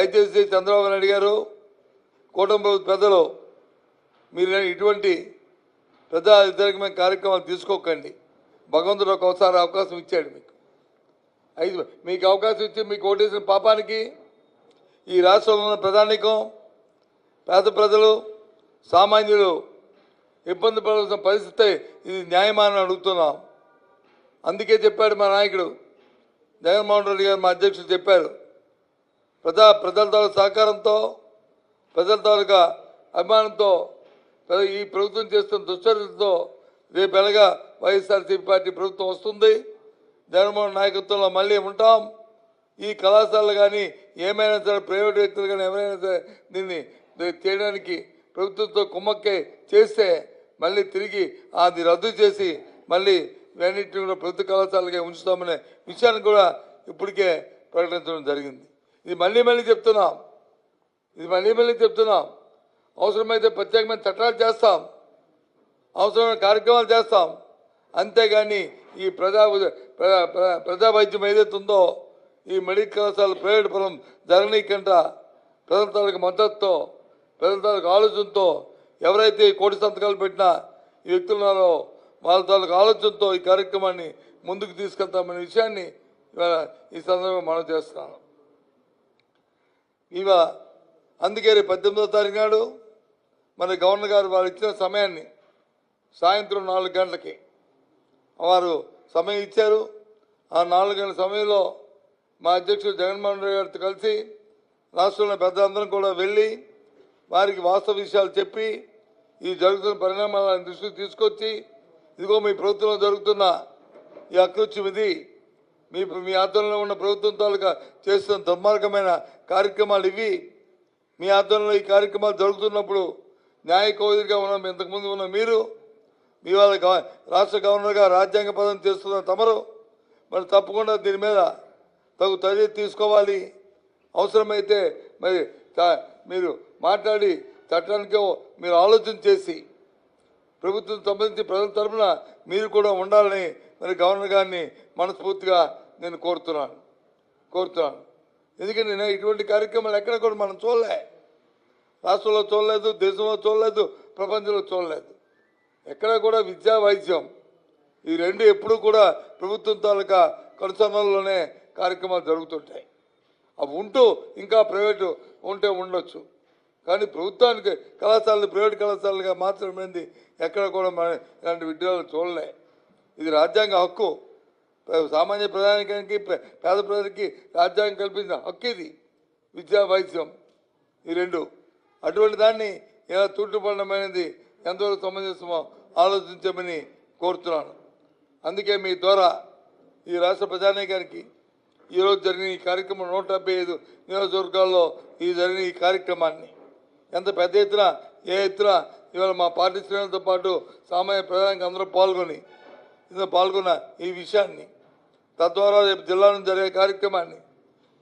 దయచేసి చంద్రబాబు నాయుడు గారు, కూటమి ప్రభుత్వ పెద్దలు, మీరు ఇటువంటి ప్రజా వ్యతిరేకమైన కార్యక్రమాలు తీసుకోకండి. భగవంతుడు ఒకసారి అవకాశం ఇచ్చాడు మీకు అవకాశం ఇచ్చి మీకు ఓటేసిన పాపానికి ఈ రాష్ట్రంలో ఉన్న ప్రధానికం, పేద ప్రజలు, సామాన్యులు ఇబ్బంది పడాల్సిన పరిస్థితి ఇది న్యాయమాని అడుగుతున్నాం. అందుకే చెప్పాడు మా నాయకుడు జగన్మోహన్ రెడ్డి గారు, మా అధ్యక్షుడు చెప్పారు, ప్రజల తాలూకా సహకారంతో, ప్రజల తాలూకా అభిమానంతో ఈ ప్రభుత్వం చేస్తున్న దుశ్చర్యలతో రేపు ఎలాగా వైఎస్ఆర్సీపీ పార్టీ ప్రభుత్వం వస్తుంది. జగన్మోహన్ నాయకత్వంలో మళ్ళీ ఉంటాం. ఈ కళాశాలలు కానీ ఏమైనా సరే ప్రైవేట్ వ్యక్తులు కానీ ఎవరైనా సరే దీన్ని చేయడానికి ప్రభుత్వంతో కుమ్మక్కే చేస్తే మళ్ళీ తిరిగి అది రద్దు చేసి మళ్ళీ అన్నింటినీ కూడా ప్రభుత్వ కళాశాలగా ఉంచుతామనే విషయాన్ని కూడా ఇప్పటికే ప్రకటించడం జరిగింది. ఇది మళ్ళీ చెప్తున్నాం. అవసరమైతే ప్రత్యేకమైన చట్టాలు చేస్తాం, అవసరమైన కార్యక్రమాలు చేస్తాం. అంతేగాని ఈ ప్రజా వైద్యం ఏదైతే ఉందో ఈ మెడికల్ కళాశాల ప్రైవేట్ పరం జరగనీయకుండా ప్రజల తాలూకు మద్దతుతో, ప్రజల తాలూకు ఆలోచనతో ఎవరైతే కోటి సంతకాలు పెట్టినా ఈ వ్యక్తులు ఉన్నారో వాళ్ళ తాలూకు ఆలోచనతో ఈ కార్యక్రమాన్ని ముందుకు తీసుకెళ్తామనే విషయాన్ని ఈ సందర్భంగా మనం చేస్తున్నాం. అందుకే రేపు 18వ తారీఖు నాడు మన గవర్నర్ గారు వారు ఇచ్చిన సమయాన్ని సాయంత్రం 4 గంటలకి వారు సమయం ఇచ్చారు. ఆ 4 గంటల సమయంలో మా అధ్యక్షుడు జగన్మోహన్ రెడ్డి గారితో కలిసి రాష్ట్రంలో పెద్దలందరం కూడా వెళ్ళి వారికి వాస్తవ విషయాలు చెప్పి ఈ జరుగుతున్న పరిణామాలను దృష్టికి తీసుకొచ్చి ఇదిగో మీ ప్రభుత్వంలో జరుగుతున్న ఈ అకృత్యం ఇది, మీ ఆధ్వర్యంలో ఉన్న ప్రభుత్వం తాలూకా చేస్తున్న దుర్మార్గమైన కార్యక్రమాలు ఇవి, మీ ఆధ్వర్యంలో ఈ కార్యక్రమాలు జరుగుతున్నప్పుడు న్యాయ కోవిదిగా ఉన్న ఇంతకుముందు ఉన్న మీరు, మీ వాళ్ళ రాష్ట్ర గవర్నర్గా రాజ్యాంగ పదం చేస్తున్న తమరు మరి తప్పకుండా దీని మీద తగు చర్య తీసుకోవాలి. అవసరమైతే మరి మీరు మాట్లాడి చట్టానికి మీరు ఆలోచన చేసి ప్రభుత్వం సంబంధించి ప్రజల తరఫున మీరు కూడా ఉండాలని మరి గవర్నర్ గారిని మనస్ఫూర్తిగా నేను కోరుతున్నాను. ఎందుకంటే నేను ఇటువంటి కార్యక్రమాలు ఎక్కడ కూడా మనం చూడలే, రాష్ట్రంలో చూడలేదు, దేశంలో చూడలేదు, ప్రపంచంలో చూడలేదు. ఎక్కడ కూడా విద్యా వైద్యం ఈ రెండు ఎప్పుడూ కూడా ప్రభుత్వం తాలూకా కనుసన్నల్లోనే కార్యక్రమాలు జరుగుతుంటాయి. అవి ఉంటూ ఇంకా ప్రైవేటు ఉంటే ఉండొచ్చు, కానీ ప్రభుత్వానికి కళాశాలలు ప్రైవేట్ కళాశాలలుగా మార్చడం ఎక్కడ కూడా మనం ఇలాంటి విద్యాలు చూడలే. ఇది రాజ్యాంగ హక్కు, సామాన్య ప్రజానికానికి పేద ప్రజలకి రాజ్యాంగం కల్పించిన హక్కు ఇది విద్యా వైద్యం ఈ రెండు. అటువంటి దాన్ని ఇలా తుట్టుపడమైనది ఎంతవరకు సమంజసమో ఆలోచించమని కోరుతున్నాను. అందుకే మీ ద్వారా ఈ రాష్ట్ర ప్రజానీకానికి ఈరోజు జరిగిన ఈ కార్యక్రమం 175 నియోజకవర్గాల్లో జరిగిన ఈ కార్యక్రమాన్ని ఎంత పెద్ద ఎత్తున ఇవాళ మా పార్టీ శ్రేణులతో పాటు సామాన్య ప్రజానికి అందరూ పాల్గొన్న ఈ విషయాన్ని, తద్వారా రేపు జిల్లాలో జరిగే కార్యక్రమాన్ని,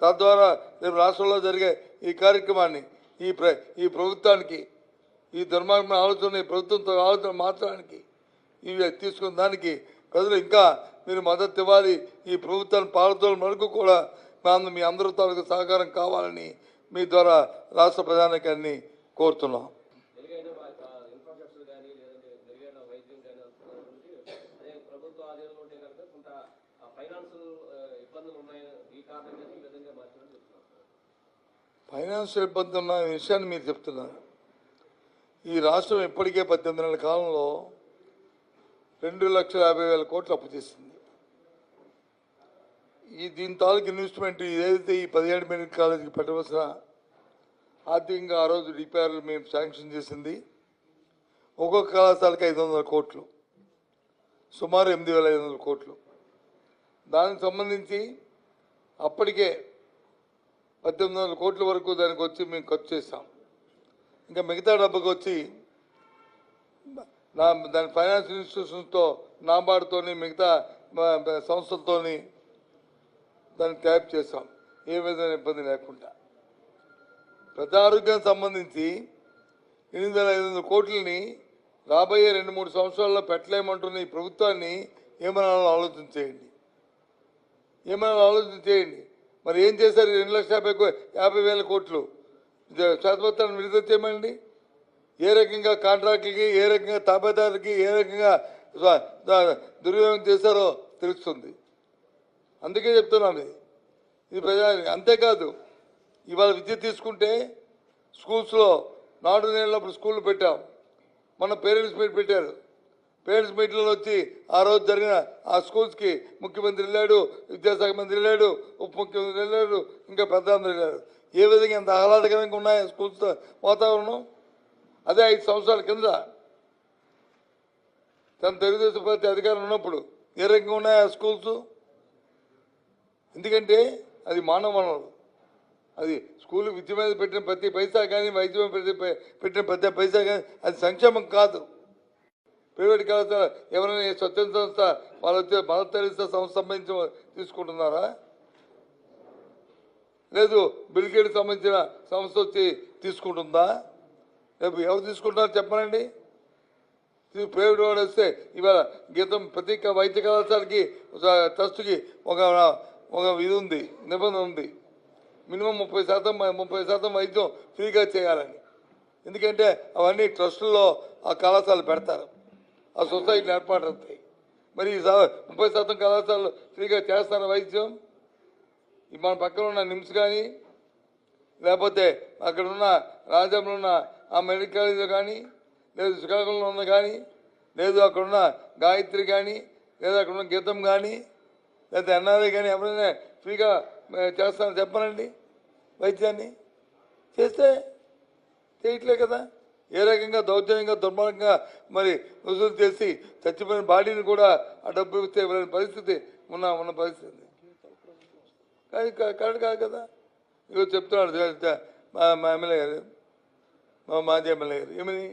తద్వారా రేపు రాష్ట్రంలో జరిగే ఈ కార్యక్రమాన్ని ఈ ప్రభుత్వానికి ఈ దుర్మార్గమైన ఆలోచన ప్రభుత్వంతో ఆలోచన మార్చడానికి ఇవి తీసుకున్న దానికి ప్రజలు ఇంకా మీరు మద్దతు ఇవ్వాలి. ఈ ప్రభుత్వాన్ని పాలతోల వరకు కూడా మీ అందరూ తాలూకు సహకారం కావాలని మీ ద్వారా రాష్ట్ర ప్రధానికాన్ని కోరుతున్నాం. ఫైనాన్షియల్ ఇబ్బంది ఉన్న విషయాన్ని మీరు చెప్తున్నారు. ఈ రాష్ట్రం ఇప్పటికే 18 నెలల కాలంలో 2,50,000 కోట్లు అప్పు చేసింది. దీని తాలూకు ఇన్వెస్ట్మెంట్ ఏదైతే ఈ 17 మెడికల్ కాలేజీకి పెట్టవలసిన ఆర్థికంగా ఆ రోజు డిపిఆర్లు మేము శాంక్షన్ చేసింది ఒక్కొక్క కళాశాలకి 500 కోట్లు, సుమారు 8,500 కోట్లు. దానికి సంబంధించి అప్పటికే 1800 కోట్ల వరకు దానికి వచ్చి మేము ఖర్చు చేస్తాం. ఇంకా మిగతా డబ్బుకి వచ్చి దాని ఫైనాన్స్ ఇన్స్టిట్యూషన్స్తో, నాబార్డుతోని, మిగతా సంస్థలతోని దాన్ని ట్యాప్ చేస్తాం ఏ విధమైన ఇబ్బంది లేకుండా. ప్రజారోగ్యానికి సంబంధించి 8,500 కోట్లని రాబోయే 2-3 సంవత్సరాల్లో పెట్టలేమంటున్న ఈ ప్రభుత్వాన్ని ఏమైనా ఆలోచన చేయండి. మరి ఏం చేశారు? 2,50,000 కోట్లు శాశ్వతాన్ని విడుదల చేయమండి. ఏ రకంగా కాంట్రాక్టులకి, ఏ రకంగా తాబేదారులకి, ఏ రకంగా దుర్వినియోగం చేశారో తెలుస్తుంది. అందుకే చెప్తున్నాను ఇది అంతేకాదు, ఇవాళ విద్య తీసుకుంటే స్కూల్స్లో నాడు నేలప్పుడు స్కూళ్ళు పెట్టాం. మన పేరెంట్స్ మీట్ పెట్టారు. పేరెంట్స్ మీట్లో వచ్చి ఆ రోజు జరిగిన ఆ స్కూల్స్కి ముఖ్యమంత్రి వెళ్ళాడు, విద్యాశాఖ మంత్రి వెళ్ళాడు, ఉప ముఖ్యమంత్రి వెళ్ళాడు, ఇంకా ప్రధానమంత్రి వెళ్ళాడు. ఏ విధంగా ఎంత ఆహ్లాదకరంగా ఉన్నాయి స్కూల్స్ వాతావరణం. అదే 5 సంవత్సరాల కింద తన తెలుగుదేశం పార్టీ అధికారం ఉన్నప్పుడు ఏ రకంగా ఉన్నాయి ఆ స్కూల్స్. ఎందుకంటే అది మానవ వనరులు. అది స్కూల్ విద్య మీద పెట్టిన ప్రతి పైసా కానీ, వైద్యం మీద పెట్టిన ప్రతి పైసా కానీ అది సంక్షేమం కాదు. ప్రైవేట్ కళాశాల ఎవరైనా స్వచ్ఛంద సంస్థ వాళ్ళు వచ్చే మదర్ తెరీసా సంస్థ సంబంధించి తీసుకుంటున్నారా? లేదు బిల్గేట్కి సంబంధించిన సంస్థ వచ్చి తీసుకుంటుందా? రేపు ఎవరు తీసుకుంటున్నారో చెప్పనండి. ప్రైవేట్ వాడు వస్తే ఇవాళ గీతం ప్రతి వైద్య కళాశాలకి ట్రస్ట్కి ఒక ఇది ఉంది, నిబంధన ఉంది. మినిమం 30% వైద్యం ఫ్రీగా చేయాలని. ఎందుకంటే అవన్నీ ట్రస్టుల్లో ఆ కళాశాలలు పెడతారు, ఆ సొసైటీలు ఏర్పాటవుతాయి. మరి 30% కళాశాలలు ఫ్రీగా చేస్తారు వైద్యం. మన పక్కన ఉన్న నిమ్స్ కానీ, లేకపోతే అక్కడ ఉన్న రాజ్యంలో ఉన్న ఆ మెడికల్ కాలేజీలో కానీ, లేదు శ్రీకాకుళంలో ఉన్న కానీ, లేదు అక్కడున్న గాయత్రి కానీ, లేదా అక్కడున్న గీతం కానీ, లేదా ఎన్ఆర్ఐ కానీ ఎవరైనా ఫ్రీగా చేస్తారని చెప్పనండి. వైద్యాన్ని చేస్తే చేయట్లే కదా. ఏ రకంగా దౌర్జన్యంగా దుర్మార్గంగా మరి వసూలు చేసి చచ్చిపోయిన బాడీని కూడా ఆ డబ్బు ఇస్తే పరిస్థితి ఉన్న పరిస్థితి కరెక్ట్ కాదు కదా. ఇగో చెప్తున్నాడు మా ఎమ్మెల్యే గారు, మా మాజీ ఎమ్మెల్యే గారు, ఏమని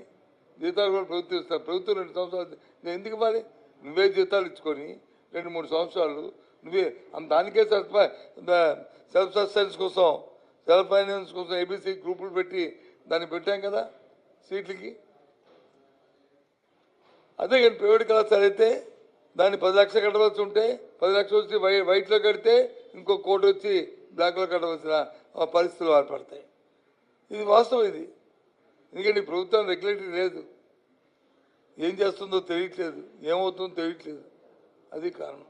జీతాలు కూడా ప్రభుత్వం ఇస్తారు. ప్రభుత్వం 2 సంవత్సరాలు నేను ఎందుకు ఇవ్వాలి? నువ్వే జీతాలు ఇచ్చుకొని 2-3 సంవత్సరాలు నువ్వే దానికే సెల్ఫ్ సస్టెన్స్ కోసం, సెల్ఫ్ ఫైనాన్స్ కోసం ఏబీసీ గ్రూపులు పెట్టి దాన్ని పెట్టాం కదా సీట్లకి. అదే కానీ ప్రైవేట్ కళాశాల అయితే దాన్ని 10 లక్షలు కట్టవలసి ఉంటే 10 లక్షలు వచ్చి వైట్లో కడితే ఇంకో 1 కోటి వచ్చి బ్లాక్లో కట్టవలసిన పరిస్థితులు ఏర్పడతాయి. ఇది వాస్తవం. ఇది ఎందుకంటే ప్రభుత్వం రెగ్యులేటరీ లేదు, ఏం చేస్తుందో తెలియట్లేదు, ఏమవుతుందో తెలియట్లేదు. అది కారణం.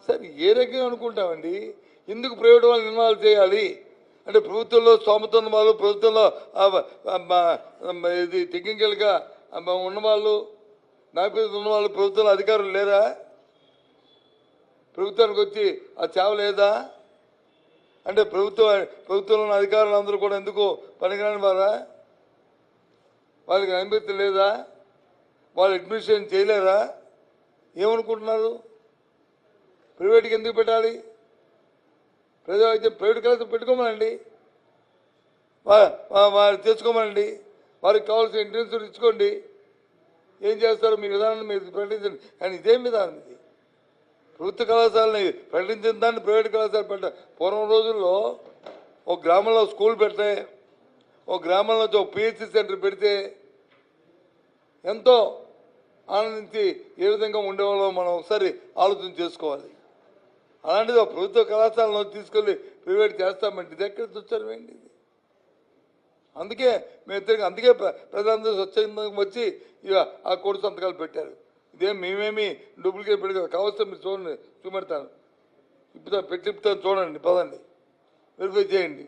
సరే ఏ రకంగా అనుకుంటామండి? ఎందుకు ప్రైవేట్ వాళ్ళని ఇన్వాల్వ్ చేయాలి అంటే ప్రభుత్వంలో స్తోమత ఉన్న వాళ్ళు, ప్రభుత్వంలో ఇది టెక్నికల్గా ఉన్నవాళ్ళు, నాయకులు ఉన్నవాళ్ళు ప్రభుత్వంలో అధికారులు లేరా? ప్రభుత్వానికి వచ్చి ఆ సేవ లేదా అంటే ప్రభుత్వంలో ఉన్న అధికారులు అందరూ కూడా ఎందుకు పనికిరాని వారా? వాళ్ళకి అనుమతి లేదా? వాళ్ళు అడ్మినిస్ట్రేషన్ చేయలేరా? ఏమనుకుంటున్నారు? ప్రైవేట్కి ఎందుకు పెట్టాలి? ప్రైవేట్ కళాశాల పెట్టుకోమనండి, వారు తెచ్చుకోమనండి, వారికి కావాల్సిన ఇంటెన్సివ్ ఇచ్చుకోండి. ఏం చేస్తారో మీ విధానాన్ని మీరు ప్రకటించండి. కానీ ఇదేం విధానం ఇది? ప్రభుత్వ కళాశాలని ప్రకటించిన దాన్ని ప్రైవేట్ కళాశాల పూర్వం రోజుల్లో ఒక గ్రామంలో స్కూల్ పెడితే, ఒక గ్రామంలో ఒక పిహెచ్సి సెంటర్ పెడితే ఎంతో ఆనందించి ఏ విధంగా ఉండేవాళ్ళో మనం ఒకసారి ఆలోచన చేసుకోవాలి. అలాంటిది ఒక ప్రభుత్వ కళాశాలను తీసుకెళ్ళి ప్రైవేట్ చేస్తామంటే ఇది ఎక్కడ చూస్తారండి? ఇది అందుకే అందుకే ప్రజలందరూ స్వచ్ఛందంగా వచ్చి ఇక ఆ కోడి సంతకాలు పెట్టారు. ఇదేం మేమేమి డూప్లికేట్ పెట్టి కావలసిన మీరు చూడండి, చూపెడతాను, ఇప్పుడు పెట్టిస్తాను చూడండి, పదండి వెరిఫై చేయండి.